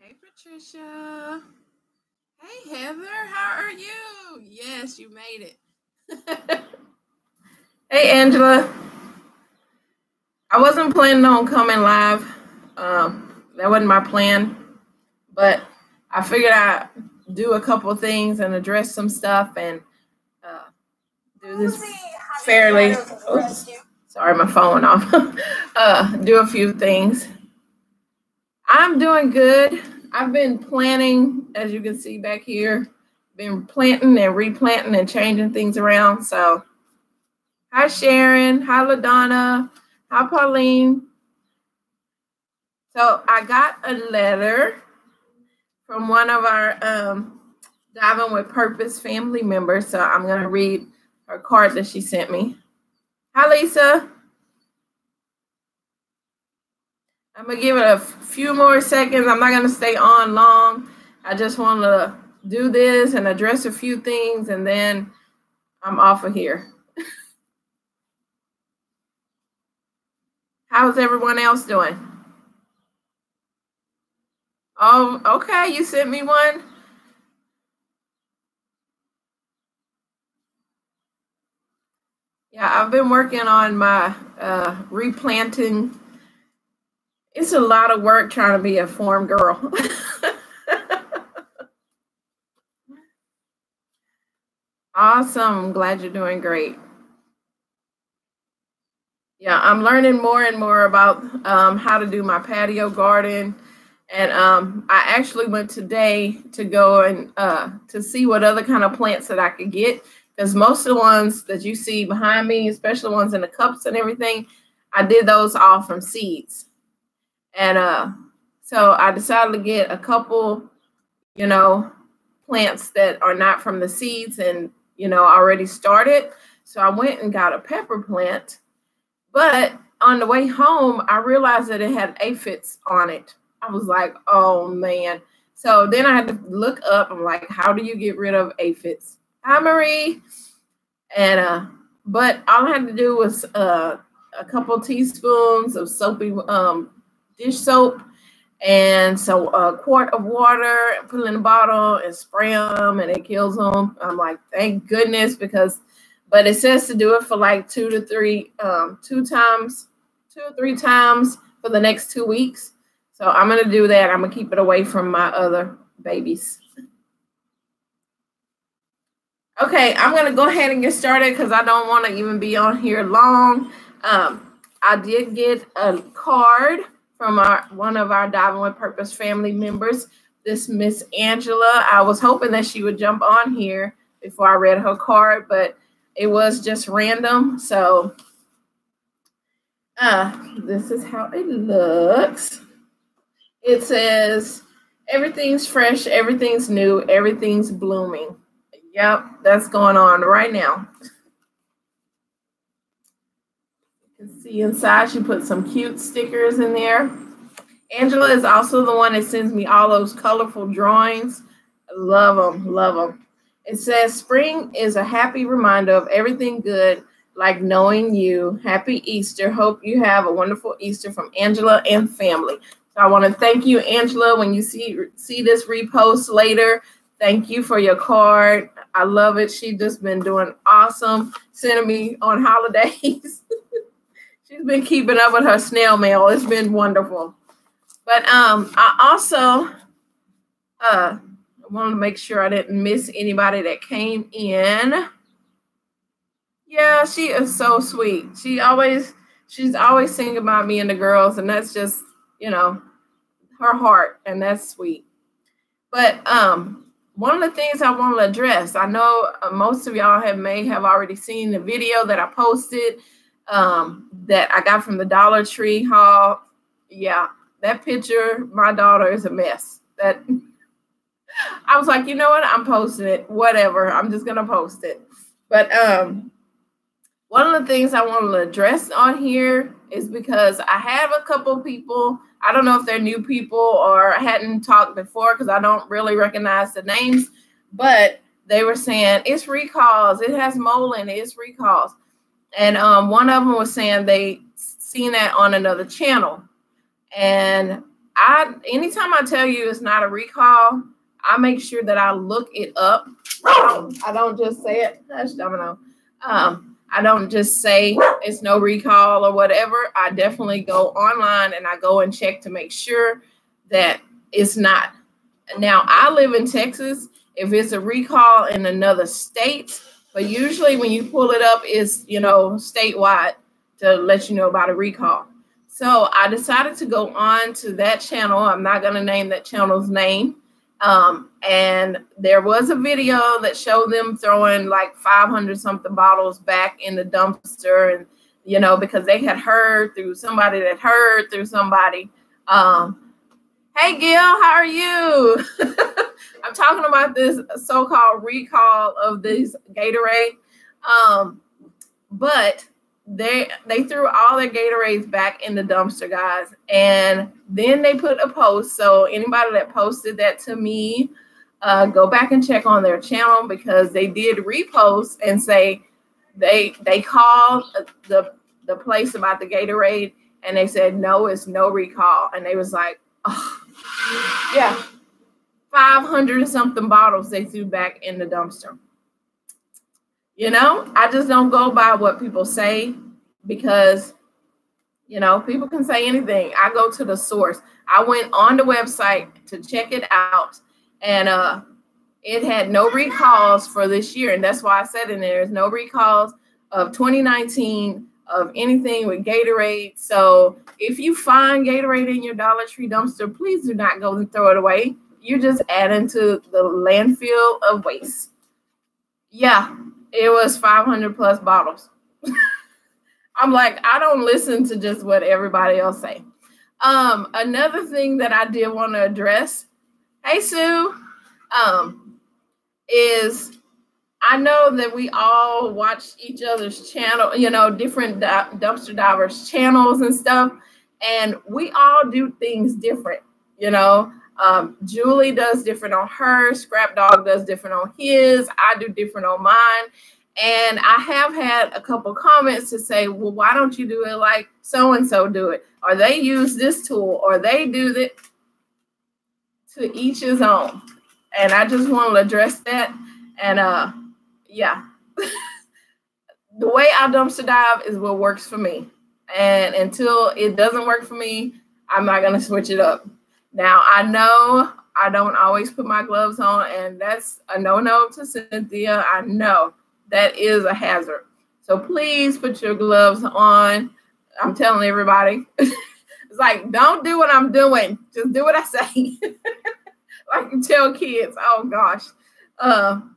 Hey, Patricia. Hey, Heather. How are you? Yes, you made it. Hey, Angela. I wasn't planning on coming live. That wasn't my plan, but I figured I'd do a couple of things and address some stuff and uh, do this fairly. Oops, sorry, my phone off. Do a few things. I'm doing good. I've been planting, as you can see back here, been planting and replanting and changing things around. So, hi Sharon, hi LaDonna, hi Pauline. So I got a letter from one of our Diving with Purpose family members. So I'm going to read her card that she sent me. Hi Lisa. I'm going to give it a few more seconds. I'm not going to stay on long. I just want to do this and address a few things, and then I'm off of here. How's everyone else doing? Oh, okay. You sent me one. Yeah, I've been working on my replanting. It's a lot of work trying to be a farm girl. Awesome. I'm glad you're doing great. Yeah, I'm learning more and more about how to do my patio garden. And I actually went today to go and to see what other kind of plants that I could get. Because most of the ones that you see behind me, especially the ones in the cups and everything, I did those all from seeds. And so I decided to get a couple, plants that are not from the seeds and, already started. So I went and got a pepper plant. But on the way home, I realized that it had aphids on it. I was like, oh, man. So then I had to look up. I'm like, how do you get rid of aphids? Hi, Marie. And but all I had to do was a couple teaspoons of soapy dish soap, and so a quart of water, put it in a bottle and spray them, and it kills them. I'm like, thank goodness, but it says to do it for like 2 or 3 times for the next 2 weeks. So I'm going to do that. I'm going to keep it away from my other babies. Okay, I'm going to go ahead and get started because I don't want to even be on here long. I did get a card from one of our Diving with Purpose family members, this Miss Angela. I was hoping that she would jump on here before I read her card, but it was just random. So this is how it looks. It says, everything's fresh, everything's new, everything's blooming. Yep, that's going on right now. You can see inside she put some cute stickers in there. Angela is also the one that sends me all those colorful drawings. Love them, love them. It says, spring is a happy reminder of everything good, like knowing you. Happy Easter. Hope you have a wonderful Easter, from Angela and family. So I want to thank you, Angela, when you see this repost later. Thank you for your card. I love it. She's just been doing awesome, sending me on holidays. She's been keeping up with her snail mail. It's been wonderful. But I also wanted to make sure I didn't miss anybody that came in. Yeah, she is so sweet. She's always thinking about me and the girls, and that's just, her heart, and that's sweet. But one of the things I want to address, I know most of y'all may have already seen the video that I posted that I got from the Dollar Tree haul. Yeah, that picture, my daughter is a mess. That I was like, you know what? I'm posting it. Whatever. I'm just gonna post it. But one of the things I want to address on here is because I have a couple people. I don't know if they're new people or hadn't talked before because I don't really recognize the names, but they were saying it's recalls. It has mold in it. It's recalls. And one of them was saying they seen that on another channel. And anytime I tell you it's not a recall, I make sure that I look it up. I don't just say it. Hush, Domino. I don't just say it's no recall or whatever. I definitely go online and I go and check to make sure that it's not. Now, I live in Texas. If it's a recall in another state, but usually when you pull it up, it's, statewide to let you know about a recall. So I decided to go on to that channel. I'm not going to name that channel's name. And there was a video that showed them throwing like 500 something bottles back in the dumpster. And, because they had heard through somebody that heard through somebody. Hey, Gil, how are you? I'm talking about this so-called recall of these Gatorade. But they threw all their Gatorades back in the dumpster, guys. And then they put a post. So anybody that posted that to me, go back and check on their channel, because they did repost and say they called the place about the Gatorade and they said, no, it's no recall. And they was like, oh, yeah, 500 something bottles they threw back in the dumpster. I just don't go by what people say, because, people can say anything. I go to the source. I went on the website to check it out, and it had no recalls for this year. And that's why I said in there's no recalls of 2019 of anything with Gatorade. So if you find Gatorade in your Dollar Tree dumpster, please do not go and throw it away. You're just adding to the landfill of waste. Yeah, it was 500 plus bottles. I'm like, I don't listen to just what everybody else say. Another thing that I did want to address, hey Sue, is I know that we all watch each other's channel, different dumpster divers channels and stuff, and we all do things different, Julie does different on hers, Scrap Dog does different on his, I do different on mine. And I have had a couple comments to say, well, why don't you do it like so-and-so do it? Or they use this tool, or they do that. To each his own. And I just want to address that. And yeah, the way I dumpster dive is what works for me. And until it doesn't work for me, I'm not going to switch it up. Now, I know I don't always put my gloves on, and that's a no-no to Cynthia. I know that is a hazard. So please put your gloves on. I'm telling everybody. It's like, don't do what I'm doing. Just do what I say. Like you tell kids. Oh, gosh. I'm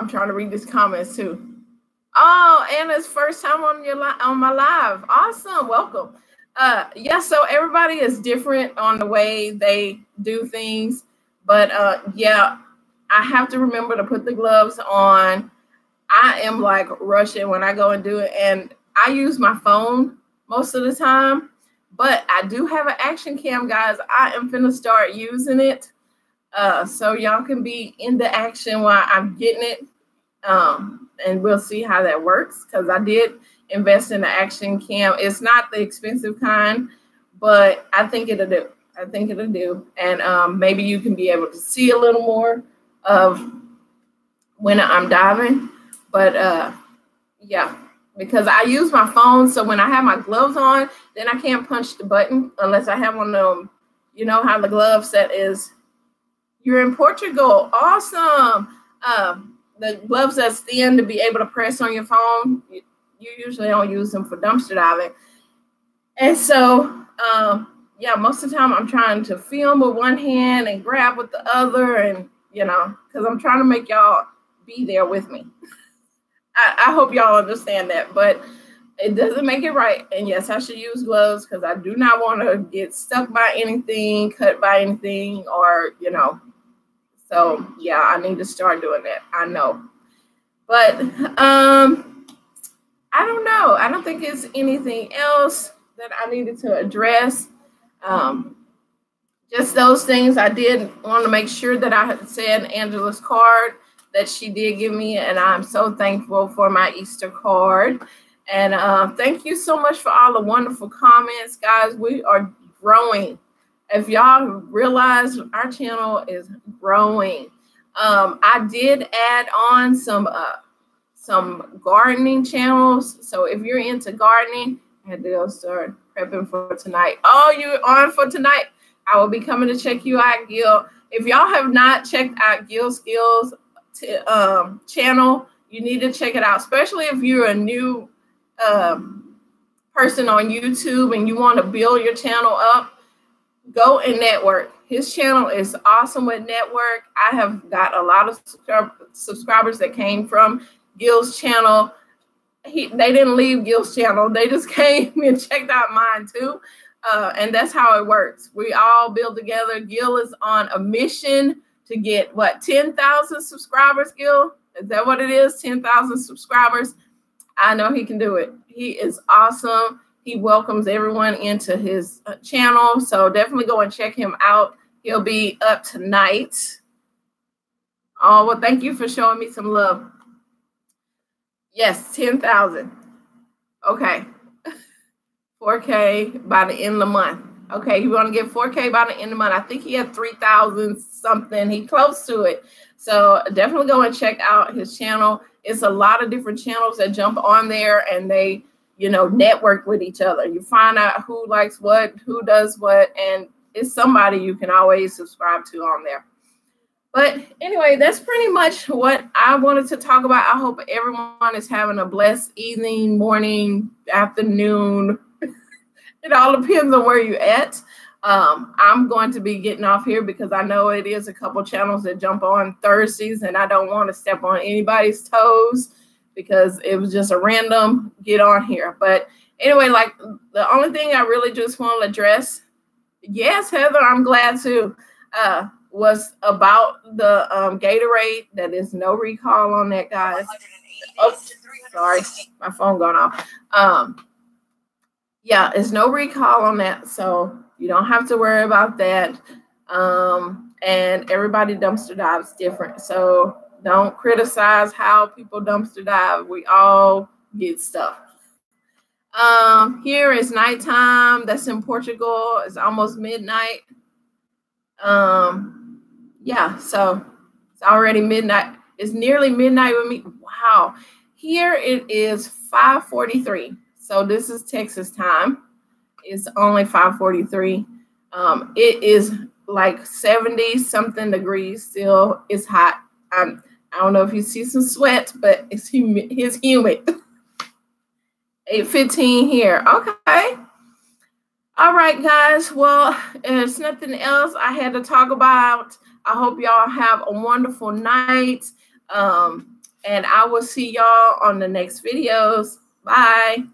trying to read these comments, too. Oh, Anna's first time on my live. Awesome. Welcome. Yeah, so everybody is different on the way they do things. But, yeah, I have to remember to put the gloves on. I am like rushing when I go and do it. And I use my phone most of the time. But I do have an action cam, guys. I am finna start using it. So y'all can be in the action while I'm getting it. And we'll see how that works, because I did invest in the action cam. It's not the expensive kind, but I think it'll do. I think it'll do. And maybe you can be able to see a little more of when I'm diving. But yeah, because I use my phone. So when I have my gloves on, then I can't punch the button unless I have one of them. You know how the glove set is. You're in Portugal. Awesome. The gloves that's thin to be able to press on your phone. You usually don't use them for dumpster diving. And so, yeah, most of the time I'm trying to film with one hand and grab with the other, and, because I'm trying to make y'all be there with me. I hope y'all understand that, but it doesn't make it right. And yes, I should use gloves, because I do not want to get stuck by anything, cut by anything, or, So, yeah, I need to start doing that. I know. But I don't know. I don't think it's anything else that I needed to address. Just those things. I did want to make sure that I had said Angela's card that she did give me, and I'm so thankful for my Easter card. And thank you so much for all the wonderful comments, guys. We are growing. If y'all realize, our channel is growing. I did add on some gardening channels. So if you're into gardening, I had to go start prepping for tonight. Oh, you're on for tonight? I will be coming to check you out, Gil. If y'all have not checked out Gil Skills channel, you need to check it out, especially if you're a new person on YouTube and you want to build your channel up. Go and network. His channel is awesome with network. I have got a lot of subscribers that came from Gil's channel. They didn't leave Gil's channel. They just came and checked out mine too. And that's how it works. We all build together. Gil is on a mission to get, what, 10,000 subscribers, Gil? Is that what it is? 10,000 subscribers? I know he can do it. He is awesome. He welcomes everyone into his channel. So definitely go and check him out. He'll be up tonight. Oh, well, thank you for showing me some love. Yes, 10,000. Okay. 4K by the end of the month. Okay, you want to get 4K by the end of the month. I think he had 3,000 something. He close to it. So definitely go and check out his channel. It's a lot of different channels that jump on there and they, you know, network with each other. You find out who likes what, who does what, and it's somebody you can always subscribe to on there. But anyway, that's pretty much what I wanted to talk about. I hope everyone is having a blessed evening, morning, afternoon. It all depends on where you're at. I'm going to be getting off here because I know it is a couple channels that jump on Thursdays, and I don't want to step on anybody's toes because it was just a random get on here. But anyway, like the only thing I really just want to address, yes, Heather, I'm glad to, was about the Gatorade. That is no recall on that, guys. Oh, sorry, my phone going off. Yeah, there's no recall on that, so you don't have to worry about that. And everybody dumpster dives different, so don't criticize how people dumpster dive. We all get stuff. Here is nighttime. That's in Portugal. It's almost midnight. Yeah, so it's already midnight. It's nearly midnight with me. Wow. Here it is 5:43. So this is Texas time. It's only 5:43. It is like 70 something degrees still. It's hot. I don't know if you see some sweat, but it's humid. 8:15 here. Okay. All right, guys. Well, there's nothing else I had to talk about. I hope y'all have a wonderful night. And I will see y'all on the next videos. Bye.